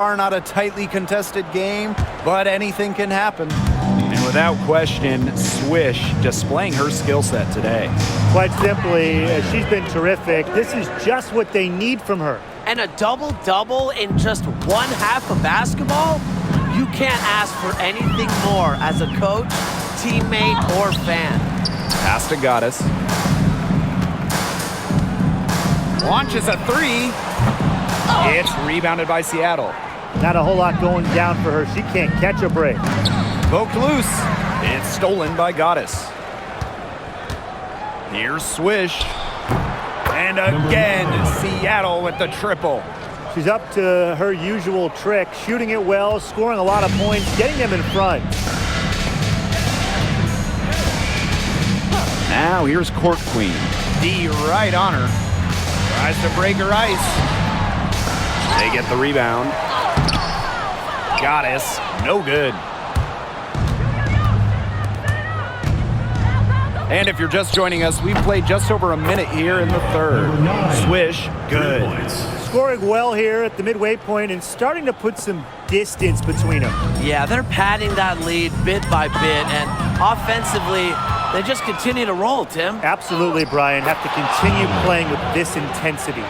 Not a tightly contested game, but anything can happen. And without question, Swish displaying her skill set today. Quite simply, she's been terrific. This is just what they need from her. And a double-double in just one half of basketball? You can't ask for anything more as a coach, teammate, or fan. Pass to Goddess. Launches a three. It's rebounded by Seattle. Not a whole lot going down for her. She can't catch a break. Poked loose. It's stolen by Goddess. Here's Swish. And again, Seattle with the triple. She's up to her usual trick, shooting it well, scoring a lot of points, getting them in front. Now here's Court Queen. D right on her. Tries to break her ice. They get the rebound. Goddess, no good. And if you're just joining us, we've played just over a minute here in the third. Swish, good. Scoring well here at the midway point and starting to put some distance between them. Yeah, they're padding that lead bit by bit, and offensively, they just continue to roll, Tim. Absolutely, Brian. Have to continue playing with this intensity.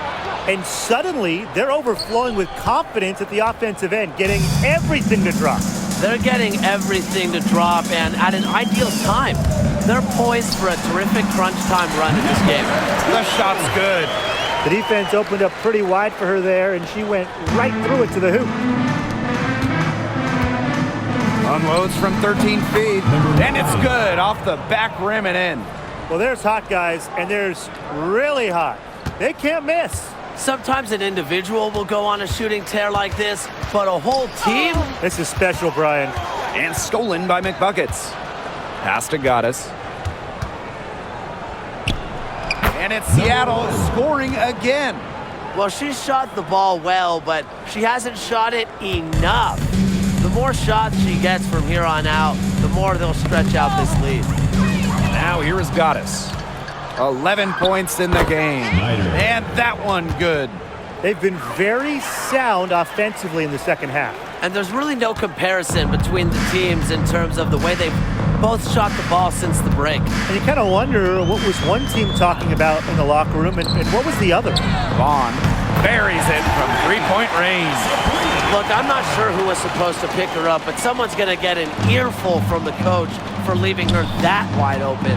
And suddenly, they're overflowing with confidence at the offensive end, getting everything to drop. They're getting everything to drop, and at an ideal time. They're poised for a terrific crunch time run in this game. The shot's good. The defense opened up pretty wide for her there, and she went right through it to the hoop. Unloads from 13 feet, and it's good off the back rim and in. Well, there's hot guys, and there's really hot. They can't miss. Sometimes an individual will go on a shooting tear like this, but a whole team? This is special, Brian. And stolen by McBuckets. Pass to Goddess. And it's Seattle scoring again. Well, she shot the ball well, but she hasn't shot it enough. The more shots she gets from here on out, the more they'll stretch out this lead. Now here is Goddess. 11 points in the game. And that one good. They've been very sound offensively in the second half. And there's really no comparison between the teams in terms of the way they've both shot the ball since the break. And you kind of wonder what was one team talking about in the locker room and what was the other? Vaughn buries it from three-point range. Look, I'm not sure who was supposed to pick her up, but someone's going to get an earful from the coach for leaving her that wide open.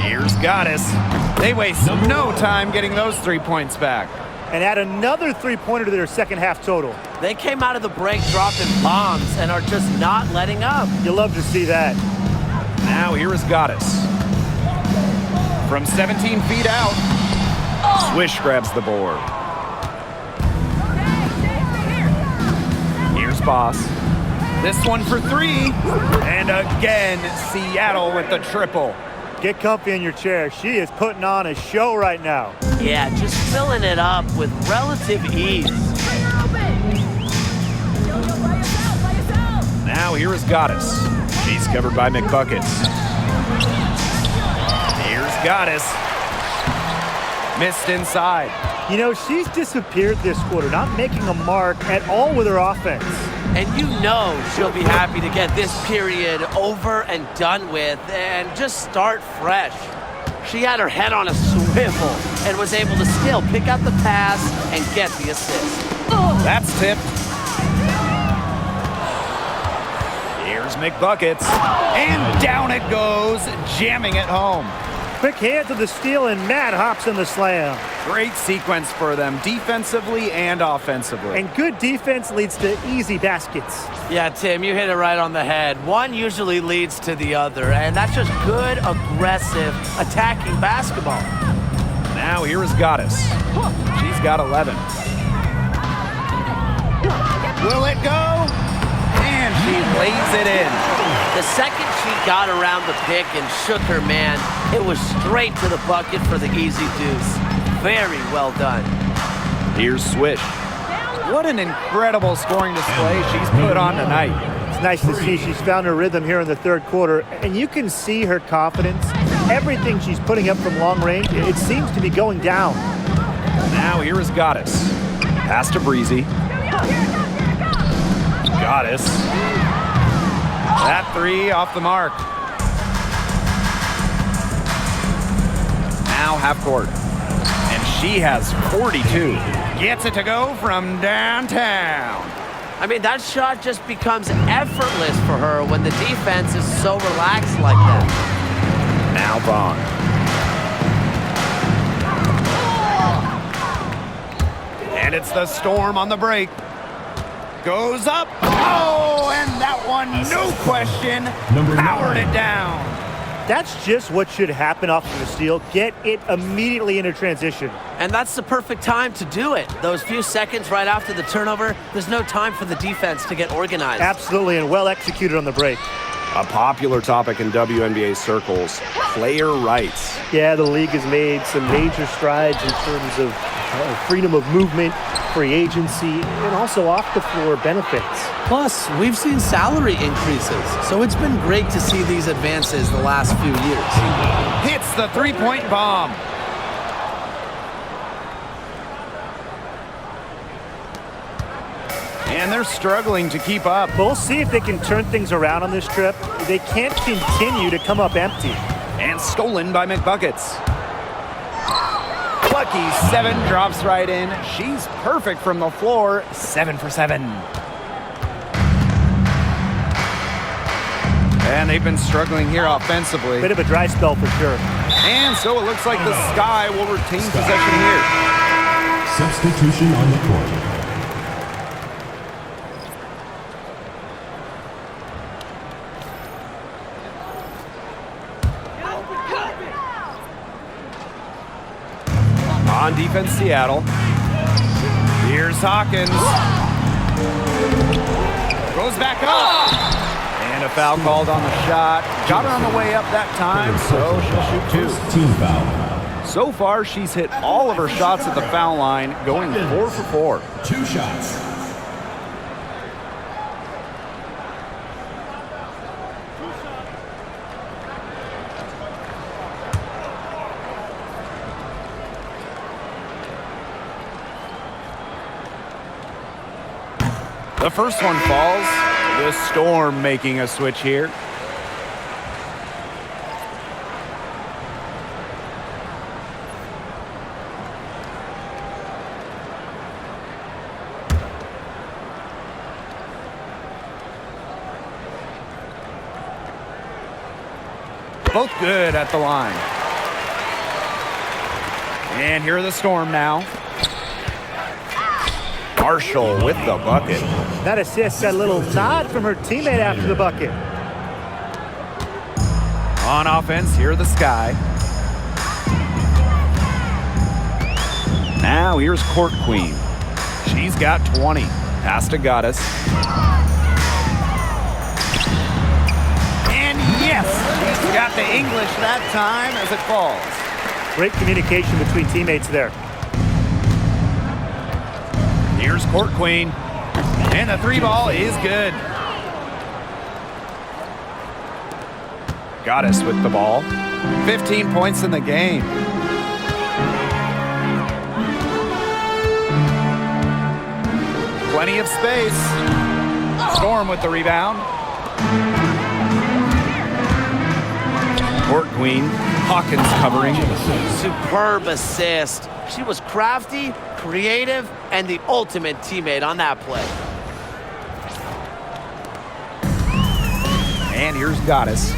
Here's Goddess. They waste no time getting those 3 points back. And add another three-pointer to their second half total. They came out of the break dropping bombs and are just not letting up. You love to see that. Now here is Goddess. From 17 feet out, Swish grabs the board. Here's Boss. This one for three. And again, Seattle with the triple. Get comfy in your chair. She is putting on a show right now. Yeah, just filling it up with relative ease. Now here is Goddess. She's covered by McBuckets. Here's Goddess. Missed inside. You know, she's disappeared this quarter, not making a mark at all with her offense. And you know she'll be happy to get this period over and done with and just start fresh. She had her head on a swivel and was able to still pick out the pass and get the assist. That's tipped. Here's McBuckets. And down it goes, jamming it home. Quick hands of the steal, and Matt hops in the slam. Great sequence for them, defensively and offensively. And good defense leads to easy baskets. Yeah, Tim, you hit it right on the head. One usually leads to the other, and that's just good, aggressive, attacking basketball. Now here is Goddess. She's got 11. Will it go? And she lays it in. The second she got around the pick and shook her man, it was straight to the bucket for the easy deuce. Very well done. Here's Swish. What an incredible scoring display she's put on tonight. It's nice to see she's found her rhythm here in the third quarter, and you can see her confidence. Everything she's putting up from long range, it seems to be going down. Now here is Goddess. Pass to Breezy. Goddess. That three off the mark. Now half court. And she has 42. Gets it to go from downtown. I mean, that shot just becomes effortless for her when the defense is so relaxed like that. Now Vaughn. And it's the Storm on the break. Goes up. Oh, and that one, no question, powered it down. That's just what should happen off of the steal. Get it immediately into transition. And that's the perfect time to do it. Those few seconds right after the turnover, there's no time for the defense to get organized. Absolutely, and well executed on the break. A popular topic in WNBA circles, player rights. Yeah, the league has made some major strides in terms of freedom of movement, free agency, and also off-the-floor benefits. Plus, we've seen salary increases, so it's been great to see these advances the last few years. Hits the three-point bomb. And they're struggling to keep up. We'll see if they can turn things around on this trip. They can't continue to come up empty. And stolen by McBuckets. Lucky 7 drops right in. She's perfect from the floor. 7 for 7. And they've been struggling here offensively. Bit of a dry spell for sure. And so it looks like the Sky will retain possession here. Substitution on the court. On defense, Seattle. Here's Hawkins. Goes back up. And a foul called on the shot. Got her on the way up that time, so she'll shoot 2. Team foul. So far, she's hit all of her shots at the foul line, going 4 for 4. 2 shots. The first one falls. The Storm making a switch here. Both good at the line. And here are the Storm now. Marshall with the bucket. That assist got a little nod from her teammate after the bucket. On offense, here are the Sky. Now here's Court Queen. She's got 20. Pass to Goddess. And yes, she's got the English that time as it falls. Great communication between teammates there. Here's Court Queen. And the 3-ball is good. Goddess with the ball. 15 points in the game. Plenty of space. Storm with the rebound. Court Queen. Hawkins covering. Superb assist. She was crafty, creative, and the ultimate teammate on that play. And here's Goddess.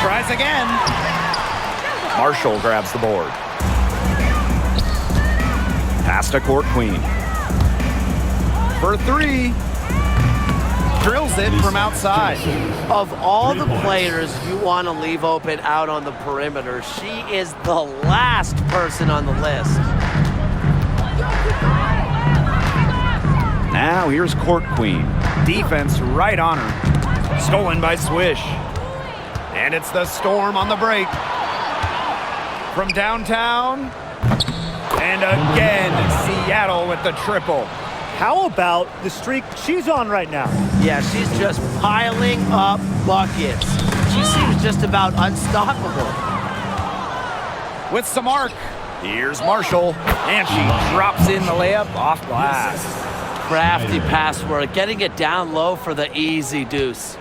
Tries again. Marshall grabs the board. Pass to Court Queen. For 3. Drills it from outside. Of all the players you want to leave open out on the perimeter, she is the last person on the list. Now here's Court Queen. Defense right on her. Stolen by Swish. And it's the Storm on the break. From downtown. And again, Seattle with the triple. How about the streak she's on right now? Yeah, she's just piling up buckets. She seems just about unstoppable. with some arc. Here's Marshall, and she drops in the layup off glass. Crafty password, getting it down low for the easy deuce.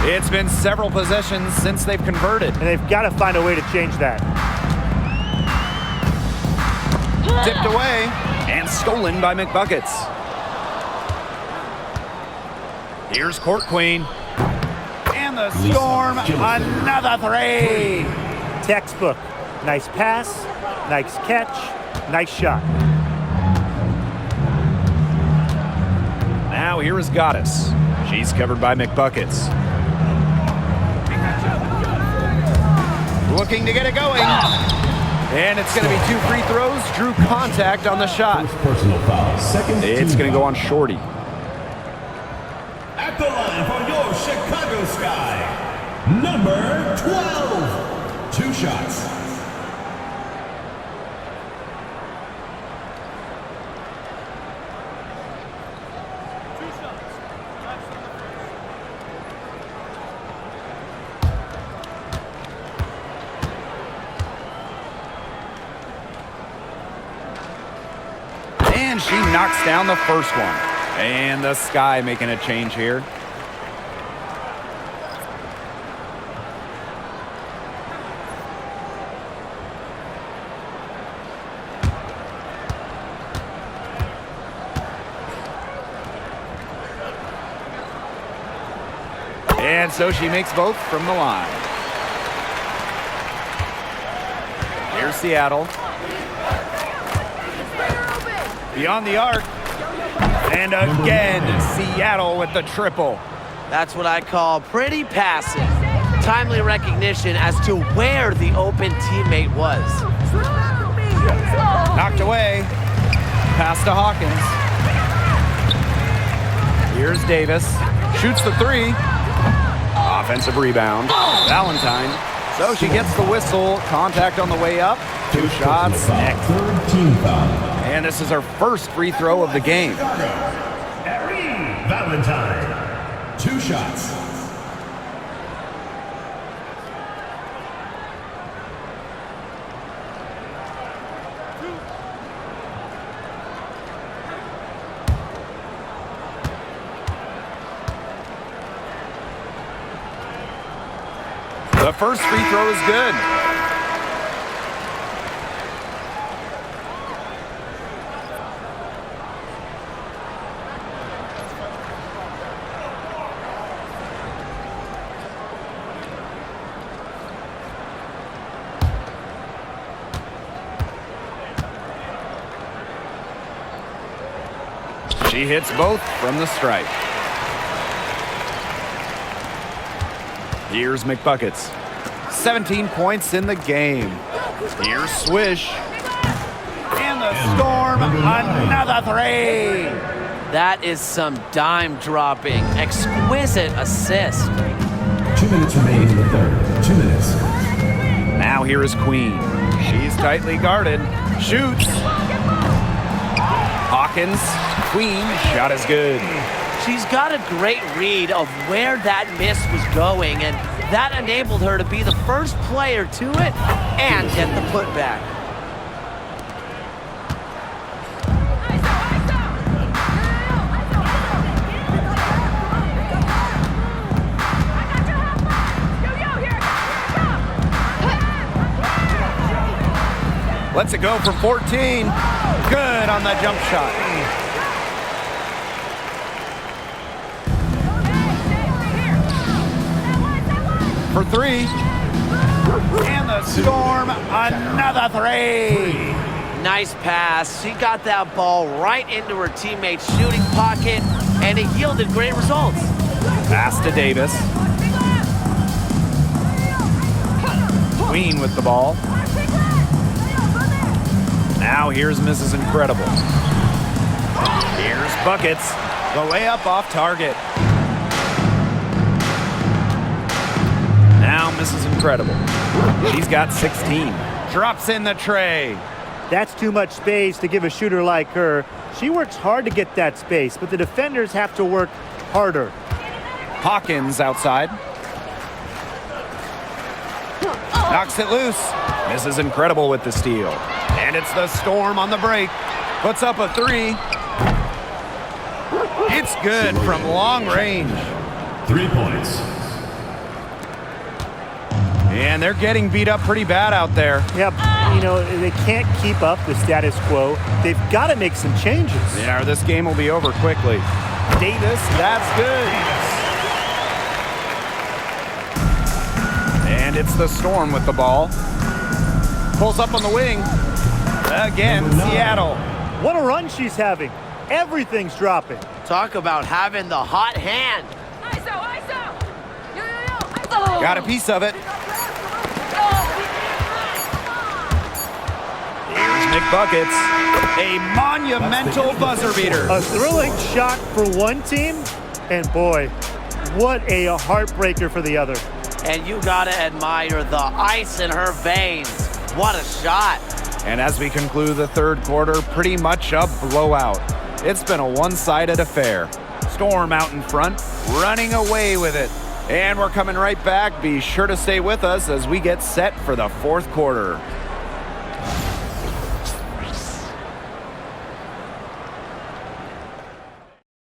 It's been several possessions since they've converted. And they've got to find a way to change that. Tipped away and stolen by McBuckets. Here's Court Queen. And the Storm, another three. Textbook. Nice pass, nice catch, nice shot. Now here is Goddess. She's covered by McBuckets. Looking to get it going. And it's going to be 2 free throws. Drew contact on the shot. First personal foul. Second. It's going to go on Shorty. At the line for your Chicago Sky, number 12. 2 shots. And she knocks down the first one. And the Sky making a change here. And so she makes both from the line. Here's Seattle. Beyond the arc. And again, Seattle with the triple. That's what I call pretty passive. Timely recognition as to where the open teammate was. Knocked away. Pass to Hawkins. Here's Davis. Shoots the 3. Offensive rebound. Valentine. So she gets the whistle. Contact on the way up. 2 shots next. Third team foul. And this is her first free throw of the game. Erin Valentine. 2 shots. The first free throw is good. She hits both from the stripe. Here's McBuckets. 17 points in the game. Here's Swish. And the Storm, another 3. That is some dime dropping, exquisite assist. 2 minutes remaining in the third. 2 minutes. Now here is Queen. She's tightly guarded. Shoots. Hawkins. Queen. Shot is good. She's got a great read of where that miss was going, and that enabled her to be the first player to it and get the putback. Lets it go from 14. Good on the jump shot. For 3. And the Storm, another 3. Nice pass. She got that ball right into her teammate's shooting pocket, and it yielded great results. Pass to Davis. Queen with the ball. Now here's Mrs. Incredible. Here's Buckets. The layup off target. Now Mrs. Incredible. She's got 16. Drops in the tray. That's too much space to give a shooter like her. She works hard to get that space, but the defenders have to work harder. Hawkins outside. Knocks it loose. This is incredible with the steal. And it's the Storm on the break. Puts up a three. It's good from long range. 3 points. And they're getting beat up pretty bad out there. Yep, you know, they can't keep up the status quo. They've got to make some changes. Yeah, or this game will be over quickly. Davis, that's good. And it's the Storm with the ball. Pulls up on the wing. Again, Seattle. What a run she's having. Everything's dropping. Talk about having the hot hand. Got a piece of it. Here's McBuckets. A monumental buzzer beater. A thrilling shot for one team, and boy, what a heartbreaker for the other. And you gotta admire the ice in her veins. What a shot. And as we conclude the third quarter, pretty much a blowout. It's been a one-sided affair. Storm out in front, running away with it. And we're coming right back. Be sure to stay with us as we get set for the fourth quarter.